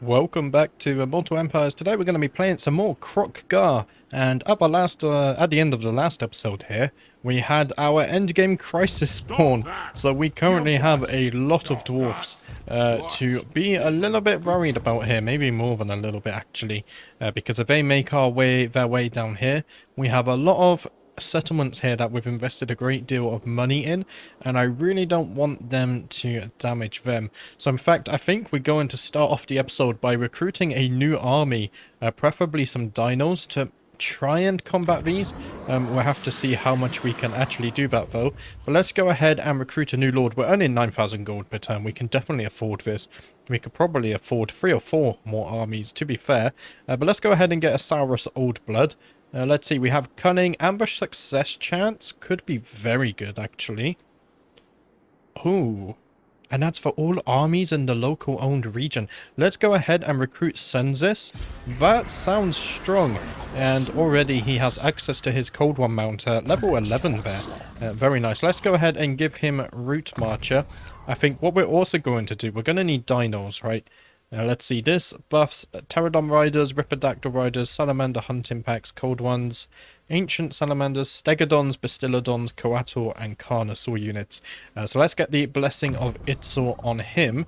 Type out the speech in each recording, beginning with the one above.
Welcome back to Immortal Empires. Today we're going to be playing some more Kroq-Gar. And at the end of the last episode here, we had our endgame crisis spawn. So we currently have a lot of dwarfs to be a little bit worried about here. Maybe more than a little bit actually. Because if they make their way down here, we have a lot of settlements here that we've invested a great deal of money in, and I really don't want them to damage them. So in fact, I think we're going to start off the episode by recruiting a new army, preferably some dinos to try and combat these. We'll have to see how much we can actually do that though. But let's go ahead and recruit a new lord. We're earning 9,000 gold per turn. We can definitely afford this. We could probably afford 3 or 4 more armies, to be fair. But let's go ahead and get a Saurus Old Blood. Let's see, we have Cunning, Ambush Success Chance. Could be very good, actually. Ooh. And that's for all armies in the local owned region. Let's go ahead and recruit Census. That sounds strong. And already he has access to his Cold One mount. Level 11 there. Very nice. Let's go ahead and give him Route Marcher. I think what we're also going to do, we're going to need dinos, right? Let's see, this buffs Pterodon Riders, Ripidactyl Riders, Salamander Hunting Packs, Cold Ones, Ancient Salamanders, Stegodons, Bastillodons, Coatl, and Carnosaur units. So let's get the Blessing of Itzor on him.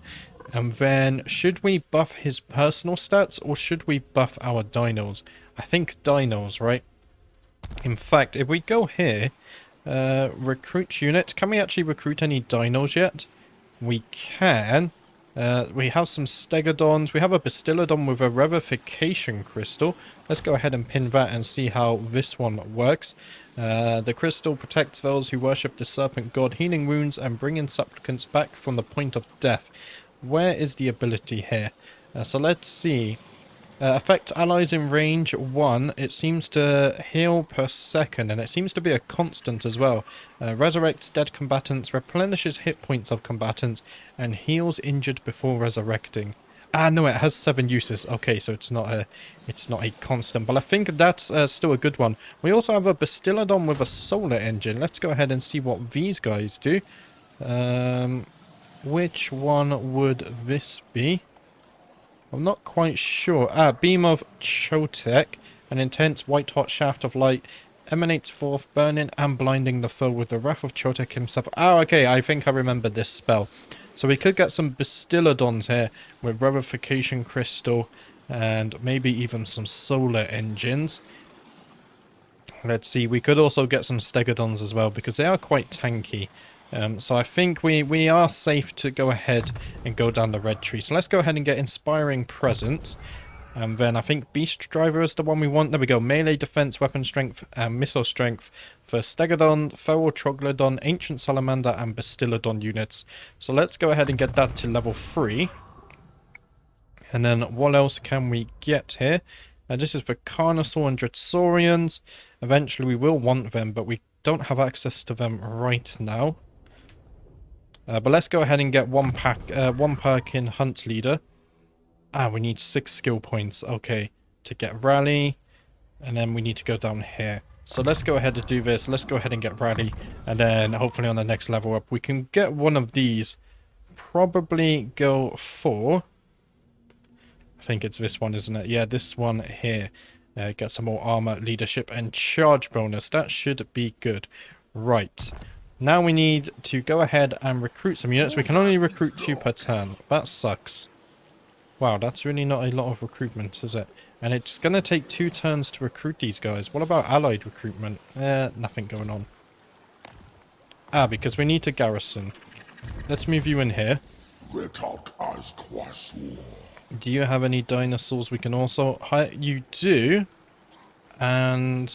And then, should we buff his personal stats, or should we buff our dinos? I think dinos, right? In fact, if we go here, recruit unit, can we actually recruit any dinos yet? We can. We have some Stegodons. We have a Bastillodon with a Revivification Crystal. Let's go ahead and pin that and see how this one works. The crystal protects those who worship the serpent god, healing wounds and bringing supplicants back from the point of death. Where is the ability here? So let's see. Affect allies in range 1. It seems to heal per second, and it seems to be a constant as well. Resurrects dead combatants, replenishes hit points of combatants, and heals injured before resurrecting. Ah, no, it has 7 uses. Okay, so it's not a constant, but I think that's still a good one. We also have a Bastillodon with a solar engine. Let's go ahead and see what these guys do. Which one would this be? I'm not quite sure. Beam of Chotek, an intense white-hot shaft of light, emanates forth, burning and blinding the foe with the wrath of Chotek himself. Okay, I think I remember this spell. So we could get some Bastillodons here with Revivification Crystal and maybe even some solar engines. Let's see, we could also get some Stegodons as well because they are quite tanky. So I think we are safe to go ahead and go down the red tree. So let's go ahead and get Inspiring Presence. And then I think Beast Driver is the one we want. There we go. Melee Defense, Weapon Strength, and Missile Strength for Stegodon, Feral Troglodon, Ancient Salamander, and Bastillodon units. So let's go ahead and get that to level 3. And then what else can we get here? This is for Carnosaur and Dreadsaurians. Eventually we will want them, but we don't have access to them right now. But let's go ahead and get one perk in Hunt Leader. We need 6 skill points. Okay, to get Rally. And then we need to go down here. So let's go ahead and do this. Let's go ahead and get Rally. And then hopefully on the next level up, we can get one of these. Probably go for... I think it's this one, isn't it? Yeah, this one here. Get some more armor, leadership, and charge bonus. That should be good. Right. Now we need to go ahead and recruit some units. We can only recruit 2 per turn. That sucks. Wow, that's really not a lot of recruitment, is it? And it's going to take 2 turns to recruit these guys. What about allied recruitment? Nothing going on. Because we need to garrison. Let's move you in here. Do you have any dinosaurs we can also hire? You do. And...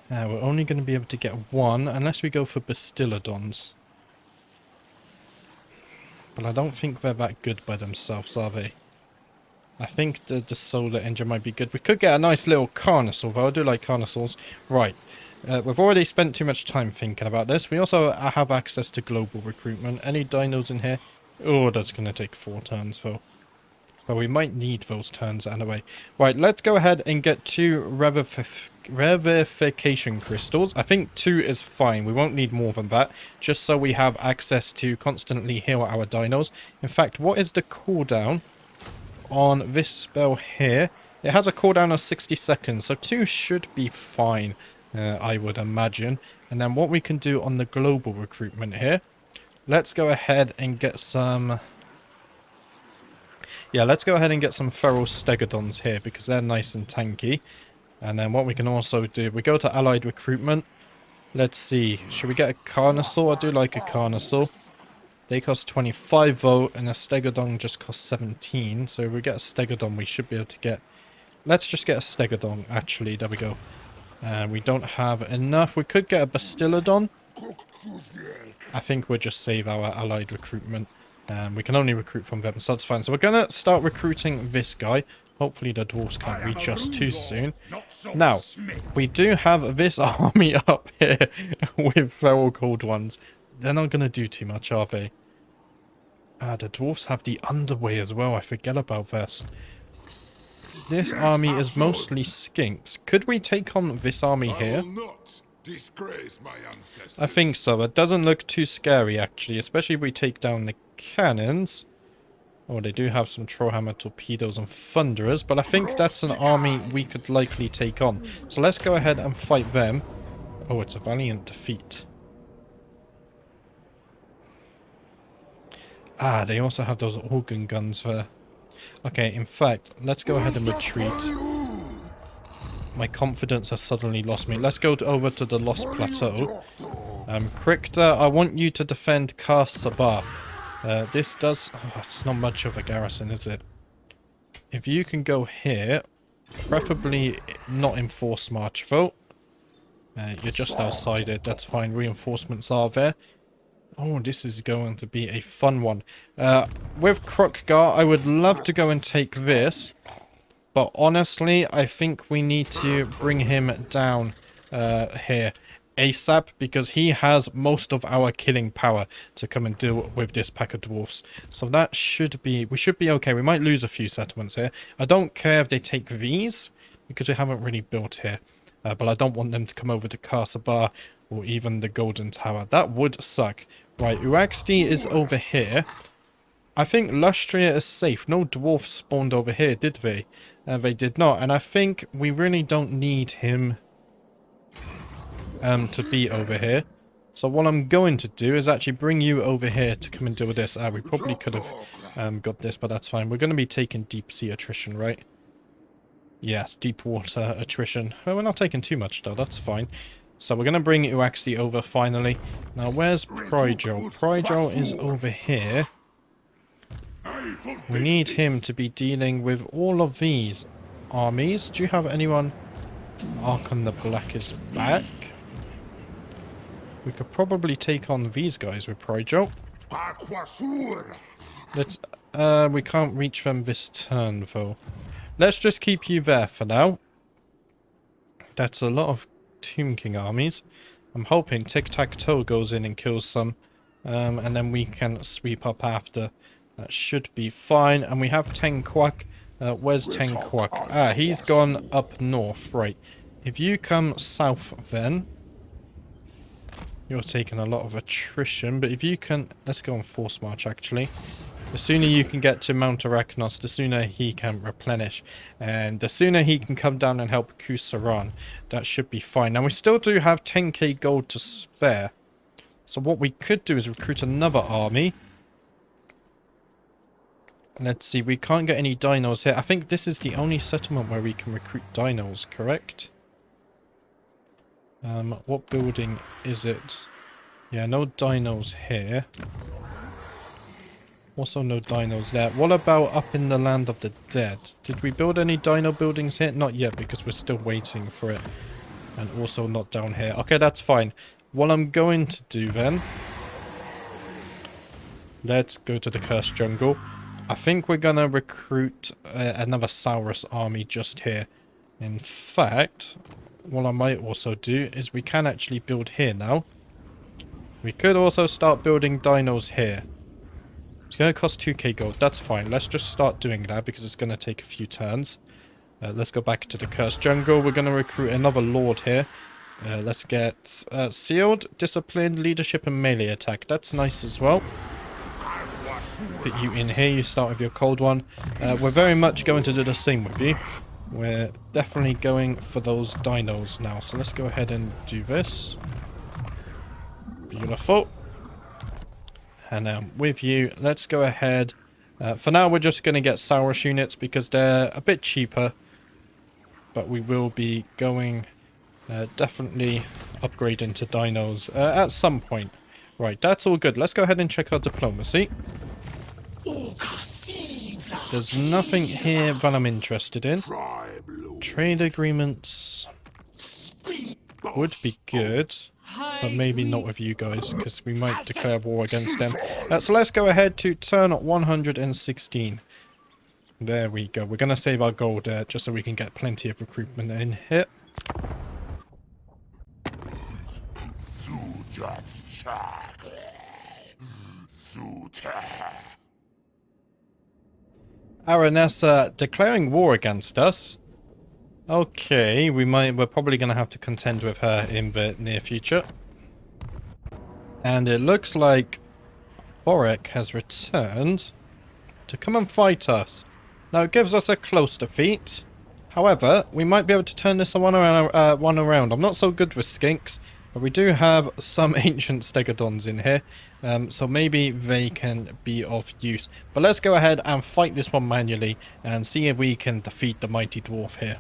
we're only going to be able to get 1 unless we go for Bastillodons. But I don't think they're that good by themselves, are they? I think the solar engine might be good. We could get a nice little Carnosaur, though. I do like Carnosaurs. Right. We've already spent too much time thinking about this. We also have access to global recruitment. Any dinos in here? Oh, that's going to take 4 turns, though. But we might need those turns anyway. Right, let's go ahead and get 2 Revivification Crystals. I think 2 is fine. We won't need more than that. Just so we have access to constantly heal our dinos. In fact, what is the cooldown on this spell here. It has a cooldown of 60 seconds, so 2 should be fine, I would imagine. And then what we can do on the global recruitment here, let's go ahead and get some... Yeah, let's go ahead and get some feral stegodons here, because they're nice and tanky. And then what we can also do, we go to allied recruitment. Let's see, should we get a carnosaur? I do like a carnosaur. They cost 25 vote, and a stegodon just costs 17. So if we get a stegodon, we should be able to get... Let's just get a stegodon, actually. There we go. And we don't have enough. We could get a bastillodon. I think we'll just save our allied recruitment. We can only recruit from them, so that's fine. So we're going to start recruiting this guy. Hopefully the dwarves can't reach us too soon. Now, we do have this army up here with feral cold ones. They're not going to do too much, are they? The dwarves have the underway as well. I forget about this. This army is mostly skinks. Could we take on this army here? I think so. It doesn't look too scary, actually. Especially if we take down the cannons. Oh, they do have some Trollhammer torpedoes and thunderers. But I think that's an army we could likely take on. So let's go ahead and fight them. Oh, it's a valiant defeat. Ah, they also have those organ guns there. Okay, in fact, let's go ahead and retreat. My confidence has suddenly lost me. Let's go over to the Lost Plateau. Kroq-Gar, I want you to defend Kar-Sabar. This does... Oh, it's not much of a garrison, is it? If you can go here, preferably not in force march, though. You're just outside it, that's fine. Reinforcements are there. Oh, this is going to be a fun one. With Kroq-Gar, I would love to go and take this. But honestly, I think we need to bring him down here ASAP. Because he has most of our killing power to come and deal with this pack of dwarfs. So that should be... We should be okay. We might lose a few settlements here. I don't care if they take these. Because we haven't really built here. But I don't want them to come over to Kar-Sabar or even the Golden Tower. That would suck. Right, Uraxti is over here. I think Lustria is safe. No dwarfs spawned over here, did they? They did not. And I think we really don't need him to be over here. So what I'm going to do is actually bring you over here to come and deal with this. We probably could have got this, but that's fine. We're going to be taking deep sea attrition, right? Yes, deep water attrition. Oh, we're not taking too much, though. That's fine. So we're going to bring Uraxti over, finally. Now, where's Prydro? Prydro is over here. We need him to be dealing with all of these armies. Do you have anyone? Archon the Black is back. We could probably take on these guys with Prydro. Let's... we can't reach them this turn, though. Let's just keep you there for now. That's a lot of Tomb King armies. I'm hoping Tic-Tac-Toe goes in and kills some. And then we can sweep up after. That should be fine. And we have Tenquak. Where's Tenquak? Ah, he's gone up north. Right. If you come south then... You're taking a lot of attrition. But if you can... Let's go on force march, actually. The sooner you can get to Mount Arachnos, the sooner he can replenish. And the sooner he can come down and help Kusaran. That should be fine. Now, we still do have 10k gold to spare. So what we could do is recruit another army. Let's see, we can't get any dinos here. I think this is the only settlement where we can recruit dinos, correct? What building is it? Yeah, no dinos here. Also no dinos there. What about up in the Land of the Dead? Did we build any dino buildings here? Not yet, because we're still waiting for it. And also not down here. Okay, that's fine. What I'm going to do then... Let's go to the Cursed Jungle. I think we're going to recruit another Saurus army just here. In fact, what I might also do is we can actually build here now. We could also start building dinos here. It's going to cost 2k gold. That's fine. Let's just start doing that because it's going to take a few turns. Let's go back to the Cursed Jungle. We're going to recruit another Lord here. Let's get Sealed, Discipline, Leadership, and Melee Attack. That's nice as well. Put you in here, you start with your cold one. We're very much going to do the same with you. We're definitely going for those dinos now. So let's go ahead and do this. Beautiful. And with you, let's go ahead. For now, we're just going to get Saurus units because they're a bit cheaper. But we will be going, definitely upgrading to dinos at some point. Right, that's all good. Let's go ahead and check our diplomacy. There's nothing here that I'm interested in. Trade agreements would be good. But maybe not with you guys, because we might declare war against them. So let's go ahead to turn 116. There we go. We're going to save our gold just so we can get plenty of recruitment in here. Aranessa declaring war against us. Okay, we're probably going to have to contend with her in the near future. And it looks like Kroq has returned to come and fight us. Now, it gives us a close defeat. However, we might be able to turn this one around. I'm not so good with skinks, but we do have some ancient stegodons in here. So maybe they can be of use. But let's go ahead and fight this one manually and see if we can defeat the mighty dwarf here.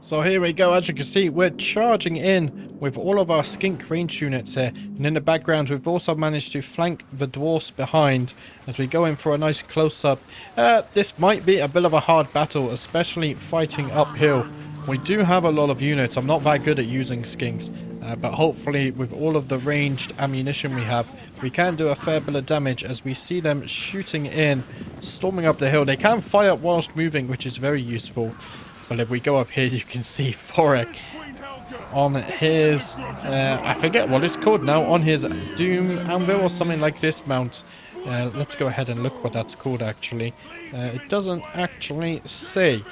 So here we go. As you can see, we're charging in with all of our skink range units here. And in the background, we've also managed to flank the dwarfs behind as we go in for a nice close-up. This might be a bit of a hard battle, especially fighting uphill. We do have a lot of units. I'm not that good at using skinks. But hopefully, with all of the ranged ammunition we have, we can do a fair bit of damage as we see them shooting in, storming up the hill. They can fire whilst moving, which is very useful. But if we go up here, you can see Kroq on his, I forget what it's called now, on his Doom Anvil or something like this mount. Let's go ahead and look what that's called, actually. It doesn't actually say.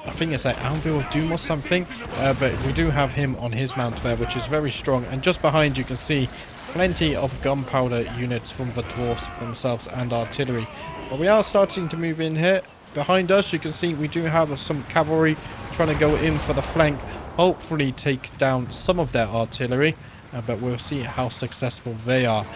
I think it's like Anvil of Doom or something. But we do have him on his mount there, which is very strong. And just behind, you can see plenty of gunpowder units from the dwarfs themselves and artillery. But we are starting to move in here. Behind us, you can see we do have some cavalry trying to go in for the flank, hopefully take down some of their artillery, but we'll see how successful they are.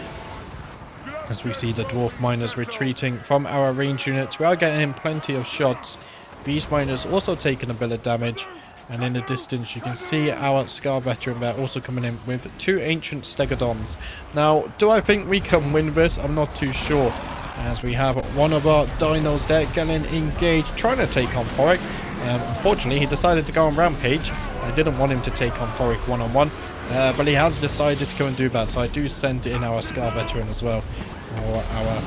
As we see the dwarf miners retreating from our range units, we are getting in plenty of shots. These miners also taking a bit of damage, and in the distance you can see our Scar veteran there also coming in with 2 ancient stegodons. Now, do I think we can win this? I'm not too sure. As we have one of our dinos there getting engaged, trying to take on Kroq. Unfortunately, he decided to go on Rampage. I didn't want him to take on Kroq one-on-one, but he has decided to go and do that. So I do send in our Scar veteran as well, or our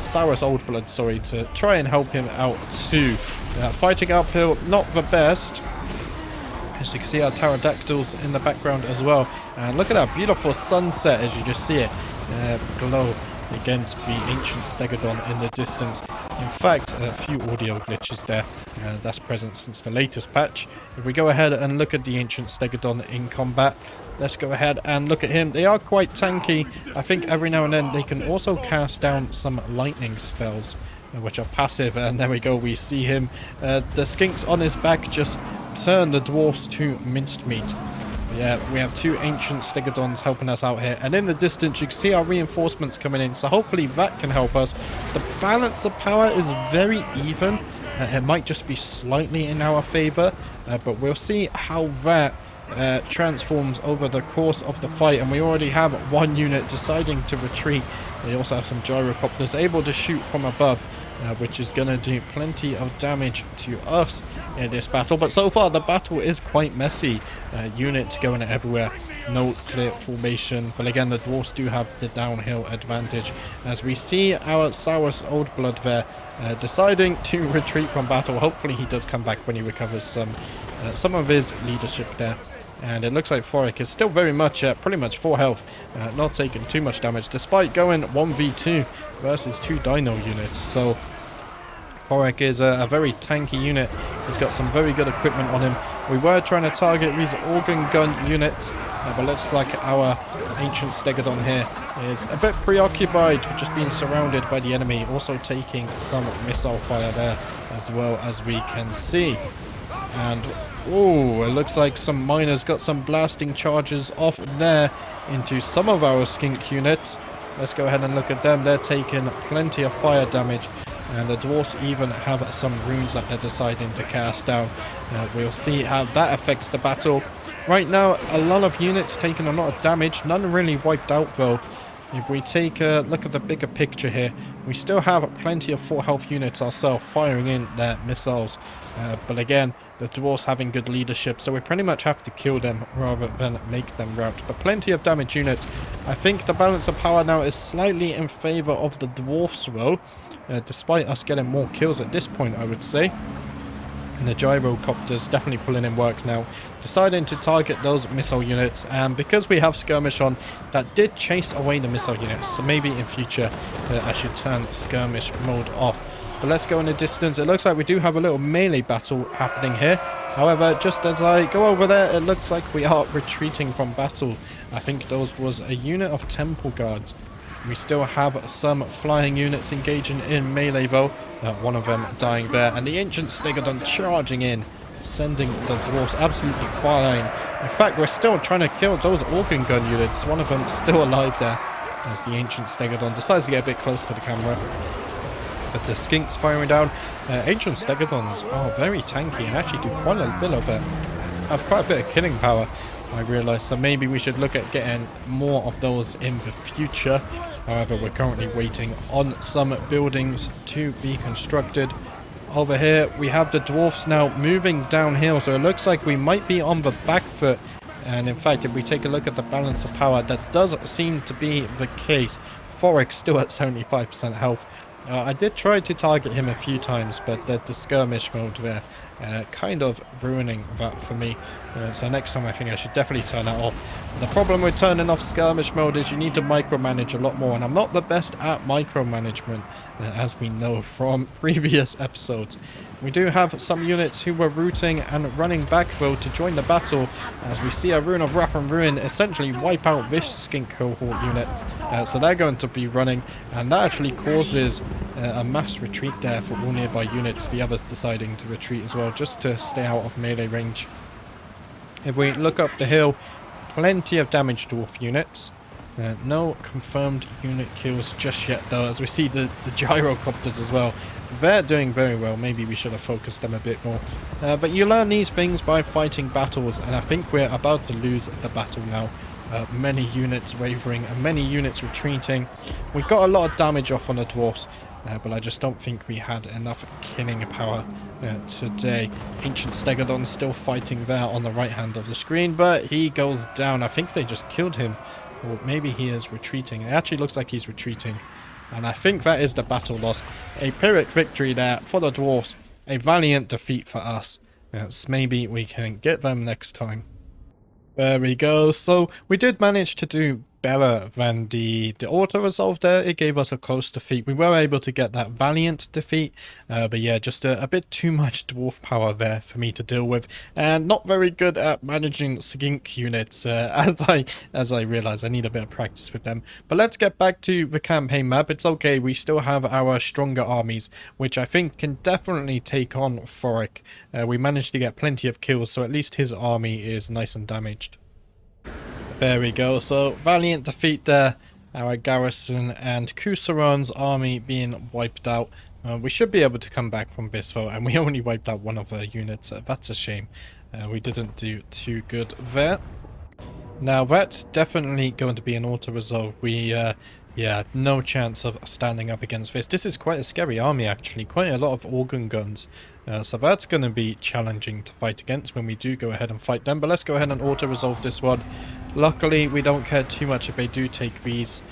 Saurus Oldblood, sorry, to try and help him out too. Fighting uphill, not the best. As you can see, our pterodactyls in the background as well. And look at that beautiful sunset as you just see it below against the ancient stegodon in the distance. In fact, a few audio glitches there. That's present since the latest patch. If we go ahead and look at the ancient stegodon in combat, let's go ahead and look at him. They are quite tanky. I think every now and then they can also cast down some lightning spells, which are passive. And there we go, we see him. The skinks on his back just turn the dwarfs to minced meat. Yeah, we have 2 ancient stegodons helping us out here. And in the distance, you can see our reinforcements coming in. So hopefully that can help us. The balance of power is very even. It might just be slightly in our favor. But we'll see how that transforms over the course of the fight. And we already have 1 unit deciding to retreat. They also have some gyrocopters able to shoot from above, which is going to do plenty of damage to us in this battle. But so far, the battle is quite messy. Units going everywhere. No clear formation. But again, the dwarfs do have the downhill advantage. As we see our Saurus Oldblood there deciding to retreat from battle. Hopefully, he does come back when he recovers some of his leadership there. And it looks like Kroq is still very much, pretty much full health, not taking too much damage, despite going 1v2 versus 2 dino units. So Kroq is a very tanky unit. He's got some very good equipment on him. We were trying to target these organ gun units, But looks like our ancient Stegodon here is a bit preoccupied with just being surrounded by the enemy, also taking some missile fire there as well, as we can see. And oh, it looks like some miners got some blasting charges off there into some of our skink units. Let's go ahead and look at them. They're taking plenty of fire damage, and the dwarves even have some runes that they're deciding to cast down. We'll see how that affects the battle. Right now, a lot of units taking a lot of damage, none really wiped out though. If we take a look at the bigger picture here, we still have plenty of full health units ourselves firing in their missiles. But again, the dwarves having good leadership, so we pretty much have to kill them rather than make them rout. But plenty of damage units. I think the balance of power now is slightly in favor of the dwarfs though, despite us getting more kills at this point, I would say. And the gyrocopters definitely pulling in work now, deciding to target those missile units, and because we have skirmish on, that did chase away the missile units, so maybe in future I should turn skirmish mode off. But let's go in the distance. It looks like we do have a little melee battle happening here. However, just as I go over there, it looks like we are retreating from battle. I think those was a unit of temple guards. We still have some flying units engaging in melee though. One of them dying there, and the ancient Stegodon charging in, sending the dwarves absolutely flying. In fact, we're still trying to kill those organ gun units. One of them still alive there, as the ancient Stegodon decides to get a bit close to the camera. But the skinks firing down. Ancient Stegodons are very tanky and actually do quite a bit of it. Have quite a bit of killing power, I realise, so maybe we should look at getting more of those in the future. However, we're currently waiting on some buildings to be constructed. Over here, we have the dwarfs now moving downhill, so it looks like we might be on the back foot. And in fact, if we take a look at the balance of power, that does seem to be the case. Forex still at 75% health. I did try to target him a few times, but the skirmish mode there kind of ruining that for me. So next time I think I should definitely turn that off. The problem with turning off skirmish mode is you need to micromanage a lot more, and I'm not the best at micromanagement, as we know from previous episodes. We do have some units who were rooting and running back though to join the battle, as we see a Rune of Wrath and Ruin essentially wipe out this skink cohort unit. So they're going to be running, and that actually causes a mass retreat there for all nearby units, the others deciding to retreat as well, just to stay out of melee range. If we look up the hill, plenty of damaged dwarf units. No confirmed unit kills just yet though, as we see the gyrocopters as well. They're doing very well. Maybe we should have focused them a bit more. But you learn these things by fighting battles, and I think we're about to lose the battle now. Many units wavering and many units retreating. We got a lot of damage off on the dwarfs, but I just don't think we had enough killing power today. Ancient Stegodon still fighting there on the right hand of the screen, but he goes down. I think they just killed him, or maybe he is retreating. It actually looks like he's retreating, and I think that is the battle loss. A Pyrrhic victory there for the dwarfs, a valiant defeat for us. Maybe we can get them next time. There we go. So we did manage to do better than the auto-resolve there. It gave us a close defeat. We were able to get that valiant defeat. But yeah, just a bit too much dwarf power there for me to deal with. And not very good at managing skink units, as I realize I need a bit of practice with them. But let's get back to the campaign map. It's okay. We still have our stronger armies, which I think can definitely take on Thoric. We managed to get plenty of kills, so at least his army is nice and damaged. There we go, so valiant defeat there, our garrison and Kusaran's army being wiped out. We should be able to come back from this though, and we only wiped out one of our units. That's a shame. We didn't do too good there. Now that's definitely going to be an auto-resolve. Yeah, no chance of standing up against this. This is quite a scary army actually, quite a lot of organ guns. So that's going to be challenging to fight against when we do go ahead and fight them. But let's go ahead and auto-resolve this one. Luckily, we don't care too much if they do take these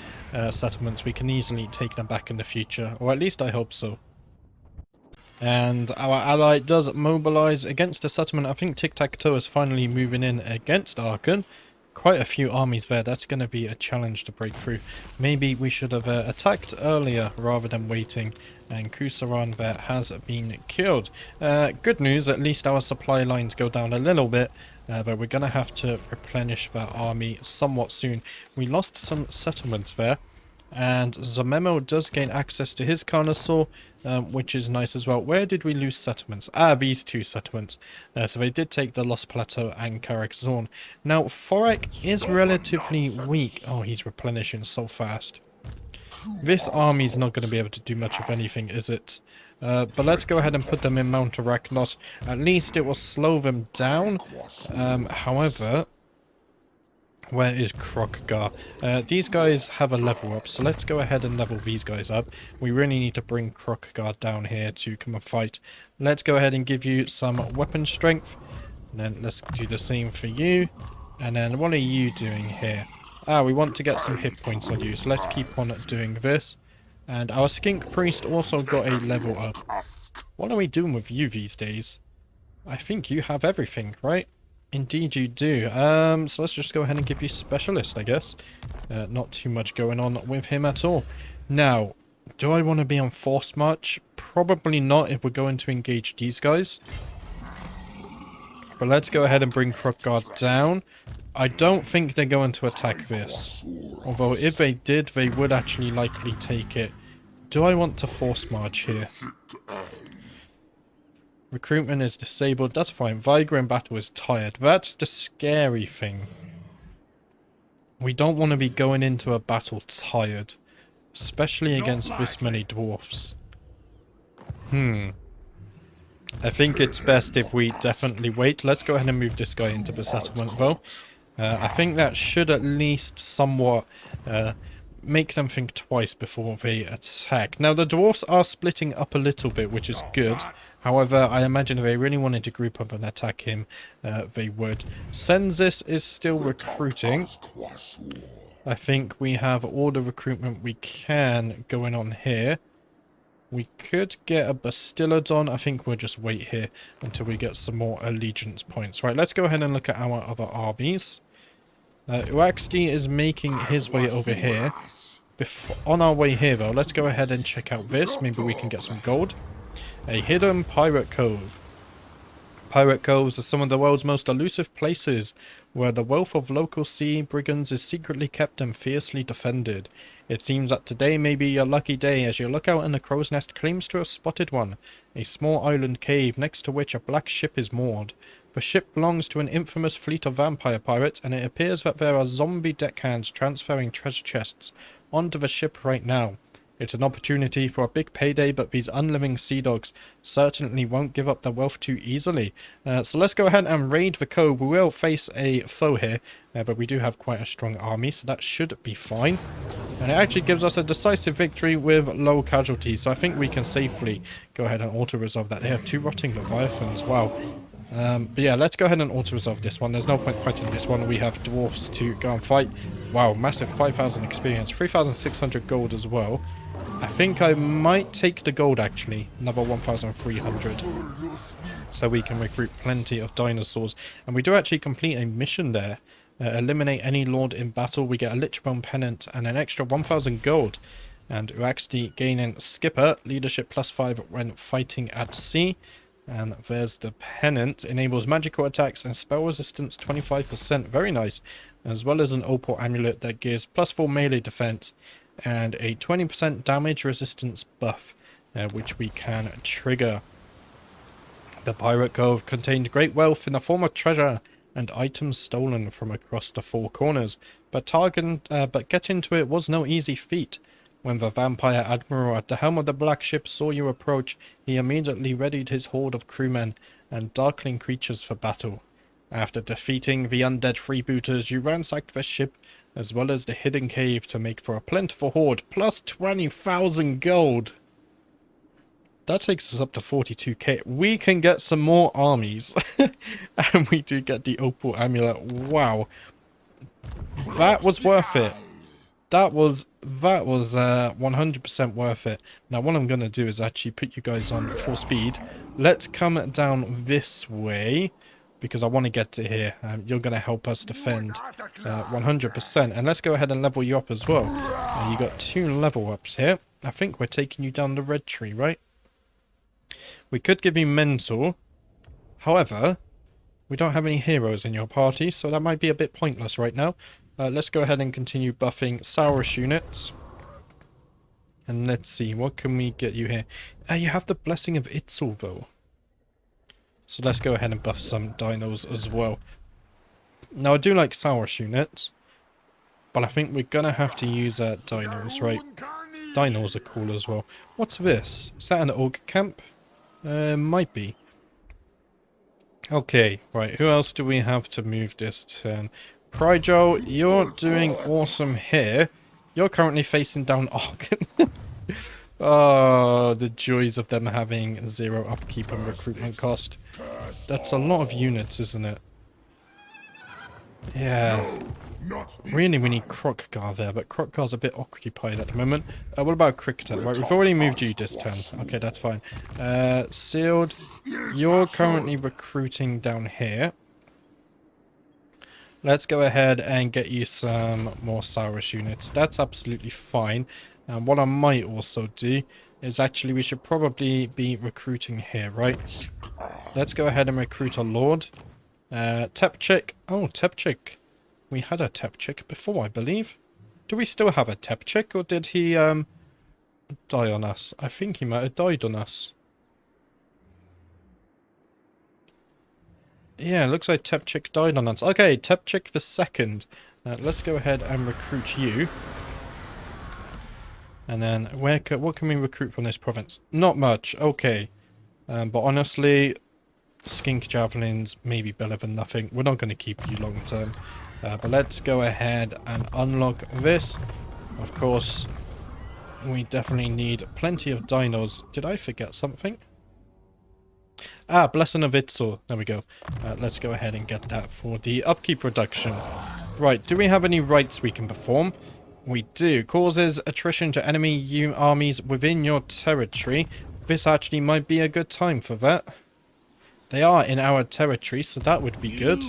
settlements. We can easily take them back in the future, or at least I hope so. And our ally does mobilize against the settlement. I think Tic-Tac-Toe is finally moving in against Arkan. Quite a few armies there. That's going to be a challenge to break through. Maybe we should have attacked earlier rather than waiting. And Kusaran there has been killed. Good news, at least our supply lines go down a little bit. but we're going to have to replenish that army somewhat soon. We lost some settlements there, and Zamemo does gain access to his Carnosaur, which is nice as well. Where did we lose settlements? Ah, these two settlements. So they did take the Lost Plateau and Karak Zorn. Now, Forak is relatively weak. Oh, he's replenishing so fast. This army's not going to be able to do much of anything, is it? But let's go ahead and put them in Mount Arachnos. At least it will slow them down. However, where is Kroq-Gar? These guys have a level up, so let's go ahead and level these guys up. We really need to bring Kroq-Gar down here to come and fight. Let's go ahead and give you some weapon strength. And then let's do the same for you. And then what are you doing here? Ah, we want to get some hit points on you, so let's keep on doing this. And our Skink Priest also got a level up. What are we doing with you these days? I think you have everything, right? Indeed you do. So let's just go ahead and give you Specialist, I guess. Not too much going on with him at all. Now, do I want to be on Force March? Probably not if we're going to engage these guys. But let's go ahead and bring Kroq-Gar down. I don't think they're going to attack this. Although if they did, they would actually likely take it. Do I want to Force March here? Recruitment is disabled. That's fine. Viger in battle is tired. That's the scary thing. We don't want to be going into a battle tired. Especially against this many dwarfs. I think it's best if we definitely wait. Let's go ahead and move this guy into the settlement though. I think that should at least somewhat make them think twice before they attack. Now, the dwarfs are splitting up a little bit, which is good. However, I imagine if they really wanted to group up and attack him, they would. Senzis is still recruiting. I think we have all the recruitment we can going on here. We could get a Bastillodon. I think we'll just wait here until we get some more allegiance points. Right, let's go ahead and look at our other armies. Uaxti is making his way over here. On our way here, though, let's go ahead and check out this. Maybe we can get some gold. A hidden pirate cove. Pirate coves are some of the world's most elusive places, where the wealth of local sea brigands is secretly kept and fiercely defended. It seems that today may be your lucky day as you look out and the crow's nest claims to have spotted one. A small island cave next to which a black ship is moored. The ship belongs to an infamous fleet of vampire pirates, and it appears that there are zombie deckhands transferring treasure chests onto the ship right now. It's an opportunity for a big payday, but these unliving sea dogs certainly won't give up their wealth too easily. So let's go ahead and raid the cove. We will face a foe here, but we do have quite a strong army, so that should be fine. And it actually gives us a decisive victory with low casualties, so I think we can safely go ahead and auto-resolve that. They have 2 rotting leviathans, wow. But yeah, let's go ahead and auto-resolve this one. There's no point fighting this one. We have dwarfs to go and fight. Wow, massive 5,000 experience. 3,600 gold as well. I think I might take the gold, actually. Another 1,300. So we can recruit plenty of dinosaurs. And we do actually complete a mission there. Eliminate any lord in battle. We get a Lichbone pennant and an extra 1,000 gold. And Uaxti gaining skipper. Leadership +5 when fighting at sea. And there's the pennant. Enables magical attacks and spell resistance 25%. Very nice. As well as an opal amulet that gives +4 melee defense and a 20% damage resistance buff, which we can trigger. The Pirate Cove contained great wealth in the form of treasure and items stolen from across the 4 corners, but getting to it was no easy feat. When the vampire admiral at the helm of the black ship saw you approach, he immediately readied his horde of crewmen and darkling creatures for battle. After defeating the undead freebooters, you ransacked the ship as well as the hidden cave to make for a plentiful hoard, plus 20,000 gold. That takes us up to 42k. We can get some more armies. And we do get the opal amulet. Wow. That was worth it. That was 100% worth it. Now what I'm going to do is actually put you guys on full speed. Let's come down this way, because I want to get to here. You're going to help us defend 100%. And let's go ahead and level you up as well. You got 2 level ups here. I think we're taking you down the red tree, right? We could give you mental. However, We don't have any heroes in your party, so that might be a bit pointless right now. Let's go ahead and continue buffing Saurus units. And let's see, what can we get you here? You have the Blessing of Itzel, though. So let's go ahead and buff some dinos as well. Now, I do like Saurus units, but I think we're going to have to use dinos, right? Dinos are cool as well. What's this? Is that an ogre camp? Might be. Okay, right, who else do we have to move this turn? Pryjo, you're doing awesome here. You're currently facing down Argon. Oh, the joys of them having 0 upkeep and recruitment cost. That's a lot of units, isn't it? Yeah. Really, we need Kroq-Gar there, but Kroq-Gar's a bit occupied at the moment. What about Cricketer? Right, we've already moved you this turn. Okay, that's fine. Sealed, you're currently recruiting down here. Let's go ahead and get you some more Saurus units. That's absolutely fine. And what I might also do is actually we should probably be recruiting here, right? Let's go ahead and recruit a Lord. Tepchik. Oh, Tepchik. We had a Tepchik before, I believe. Do we still have a Tepchik, or did he die on us? I think he might have died on us. Yeah, looks like Tepchik died on us. Okay, Tepchik the second. Let's go ahead and recruit you. And then, what can we recruit from this province? Not much, okay. But honestly, Skink Javelins may be better than nothing. We're not going to keep you long term. But let's go ahead and unlock this. Of course, we definitely need plenty of dinos. Did I forget something? Ah, Blessing of Itzel. There we go. Let's go ahead and get that for the upkeep reduction. Right, do we have any rights we can perform? We do. Causes attrition to enemy armies within your territory. This actually might be a good time for that. They are in our territory, so that would be good.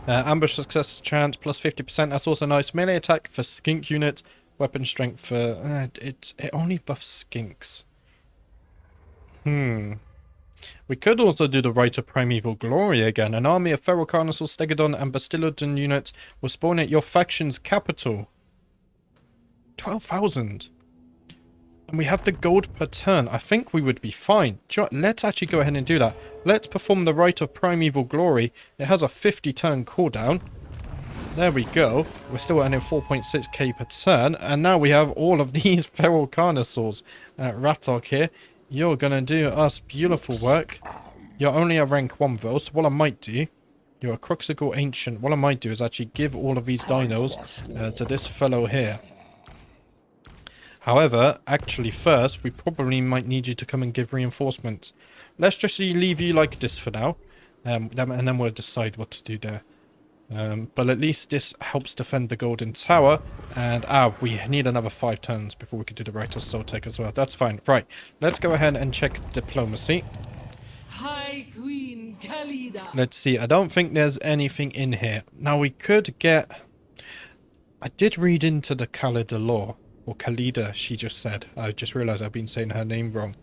Ambush success chance plus 50%. That's also nice. Melee attack for skink unit. Weapon strength for... it only buffs skinks. We could also do the Rite of Primeval Glory again. An army of Feral Carnosaur, Stegodon, and Bastillodon units will spawn at your faction's capital. 12,000. And we have the gold per turn. I think we would be fine. Let's actually go ahead and do that. Let's perform the Rite of Primeval Glory. It has a 50 turn cooldown. There we go. We're still earning 4.6k per turn. And now we have all of these Feral Carnosaurs. Ratok here. You're going to do us beautiful work. You're only a rank 1 though, so what I might do... You're a Kroq-Gar Ancient. What I might do is actually give all of these dinos to this fellow here. However, actually first, we probably might need you to come and give reinforcements. Let's just leave you like this for now. And then we'll decide what to do there. But at least this helps defend the Golden Tower. And, we need another 5 turns before we can do the Rite of Soltec as well. That's fine. Right, let's go ahead and check diplomacy. High Queen Khalida. Let's see, I don't think there's anything in here. Now, we could get... I did read into the Khalida law. Or Khalida, she just said. I just realised I've been saying her name wrong.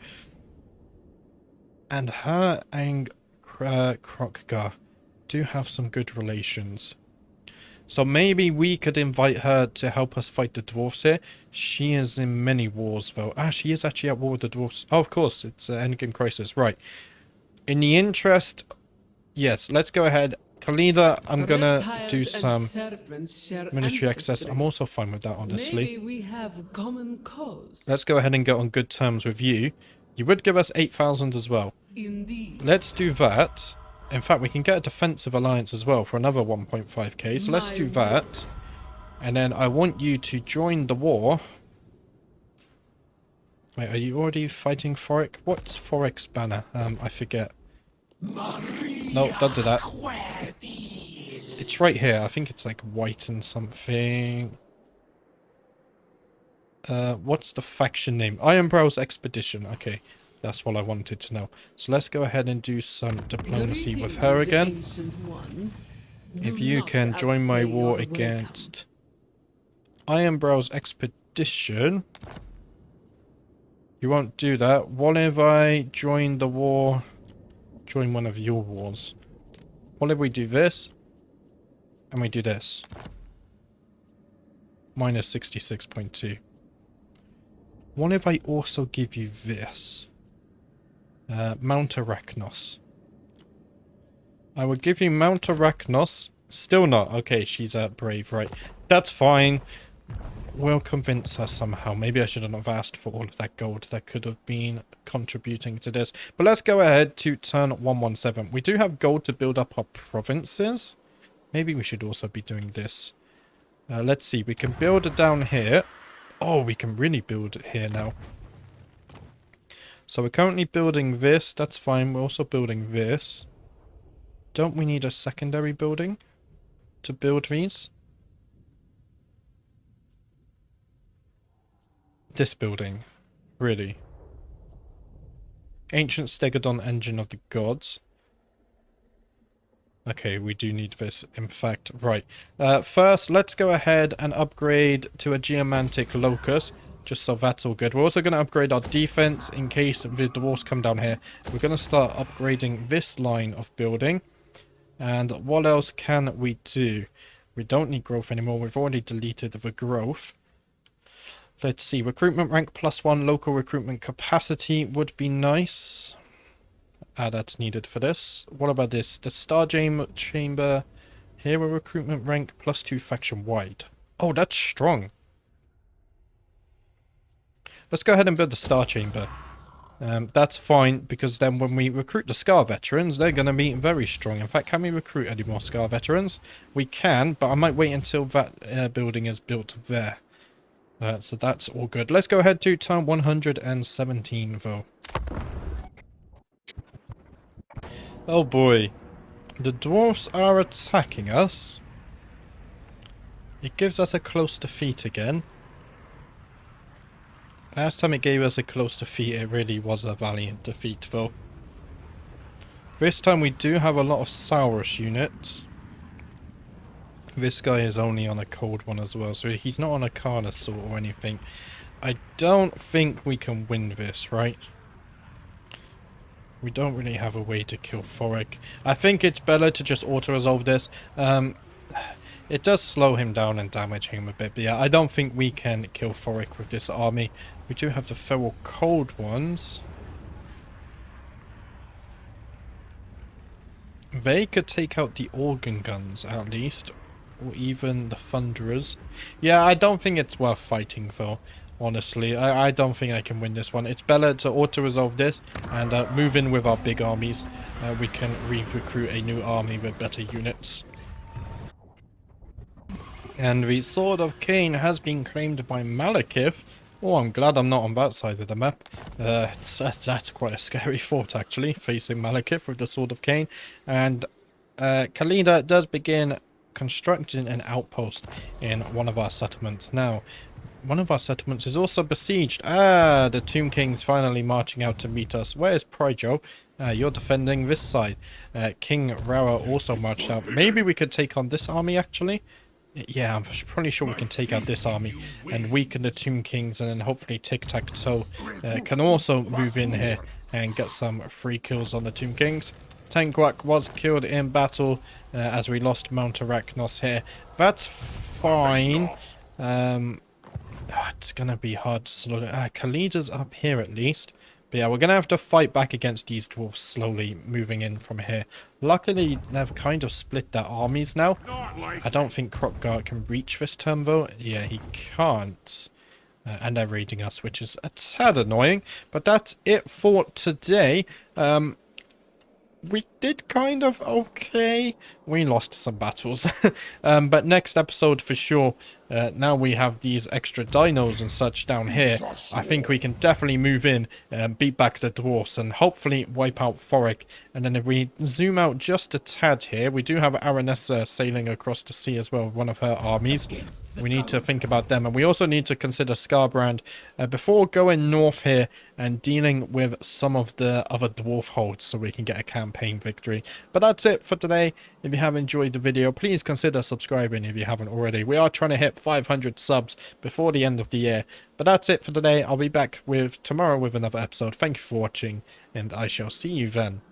And her and Kroq-Gar do have some good relations. So maybe we could invite her to help us fight the dwarves here. She is in many wars, though. She is actually at war with the dwarves. Oh, of course, it's Endgame Crisis. Right. In the interest... Yes, let's go ahead. Khalida, I'm gonna do some military access. I'm also fine with that, honestly. Maybe we have common cause. Let's go ahead and get on good terms with you. You would give us 8,000 as well. Indeed. Let's do that. In fact, we can get a defensive alliance as well for another 1.5k. So let's do that. And then I want you to join the war. Wait, are you already fighting Forik? What's Forik's banner? I forget. No, don't do that. It's right here. I think it's like white and something. What's the faction name? Ironbrow's Expedition. Okay, that's what I wanted to know. So let's go ahead and do some diplomacy with her again. If you can join my war against Ironbrow's Expedition. You won't do that. What if I join the war? join one of your wars. What if we do this, and we do this? Minus 66.2. What if I also give you this? Mount Arachnos. I would give you Mount Arachnos. Still not. Okay, she's brave, right. That's fine. We'll convince her somehow. Maybe I shouldn't have asked for all of that gold that could have been contributing to this. But let's go ahead to turn 117. We do have gold to build up our provinces. Maybe we should also be doing this. Let's see. We can build it down here. Oh, we can really build it here now. So we're currently building this. That's fine. We're also building this. Don't we need a secondary building to build these? This building. Really. Ancient Stegodon Engine of the Gods. Okay, we do need this, in fact. Right. First, let's go ahead and upgrade to a Geomantic Locus, just so that's all good. We're also going to upgrade our defense in case the dwarves come down here. We're going to start upgrading this line of building. And what else can we do? We don't need growth anymore. We've already deleted the growth. Let's see. Recruitment rank +1. Local recruitment capacity would be nice. That's needed for this. What about this? The Star Chamber. Hero recruitment rank +2 faction wide. Oh, that's strong. Let's go ahead and build the Star Chamber. That's fine, because then when we recruit the Scar veterans, they're going to be very strong. In fact, can we recruit any more Scar veterans? We can, but I might wait until that building is built there. So that's all good. Let's go ahead to turn 117, though. Oh boy. The dwarfs are attacking us. It gives us a close defeat again. Last time it gave us a close defeat, it really was a valiant defeat, though. This time we do have a lot of Saurus units. This guy is only on a cold one as well, so he's not on a Carnosaur or anything. I don't think we can win this, right? We don't really have a way to kill Thoric. I think it's better to just auto-resolve this. It does slow him down and damage him a bit, but yeah, I don't think we can kill Thoric with this army. We do have the Feral Cold ones. They could take out the organ guns, at least. Or even the Thunderers. Yeah, I don't think it's worth fighting, though. Honestly, I don't think I can win this one. It's better to auto-resolve this and move in with our big armies. We can re-recruit a new army with better units. And the Sword of Cain has been claimed by Malekith. Oh, I'm glad I'm not on that side of the map. That's quite a scary thought, actually, facing Malekith with the Sword of Cain. And Khalida does begin constructing an outpost in one of our settlements. Now, one of our settlements is also besieged. The Tomb King's finally marching out to meet us. Where's Pryjo? You're defending this side. King Rara also marched out. Maybe we could take on this army, actually. Yeah, I'm pretty sure we can take out this army and weaken the Tomb Kings, and then hopefully Tic-Tac-Toe can also move in here and get some free kills on the Tomb Kings. Tenguak was killed in battle as we lost Mount Arachnos here. That's fine. It's gonna be hard to slow down. Khalida's up here at least. But yeah, we're gonna have to fight back against these dwarves slowly moving in from here. Luckily, they've kind of split their armies now. I don't think Kroq-Gar can reach this turn though. Yeah, he can't. And they're raiding us, which is a tad annoying. But that's it for today. We did kind of okay. We lost some battles. But next episode for sure, now we have these extra dinos and such down here, I think we can definitely move in and beat back the dwarfs and hopefully wipe out Thoric. And then if we zoom out just a tad here, we do have Aranessa sailing across the sea as well, one of her armies. We need to think about them, and we also need to consider Scarbrand before going north here and dealing with some of the other dwarf holds so we can get a campaign victory. But that's it for today. If you have enjoyed the video, please consider subscribing if you haven't already. We are trying to hit 500 subs before the end of the year. But that's it for today. I'll be back tomorrow with another episode. Thank you for watching, and I shall see you then.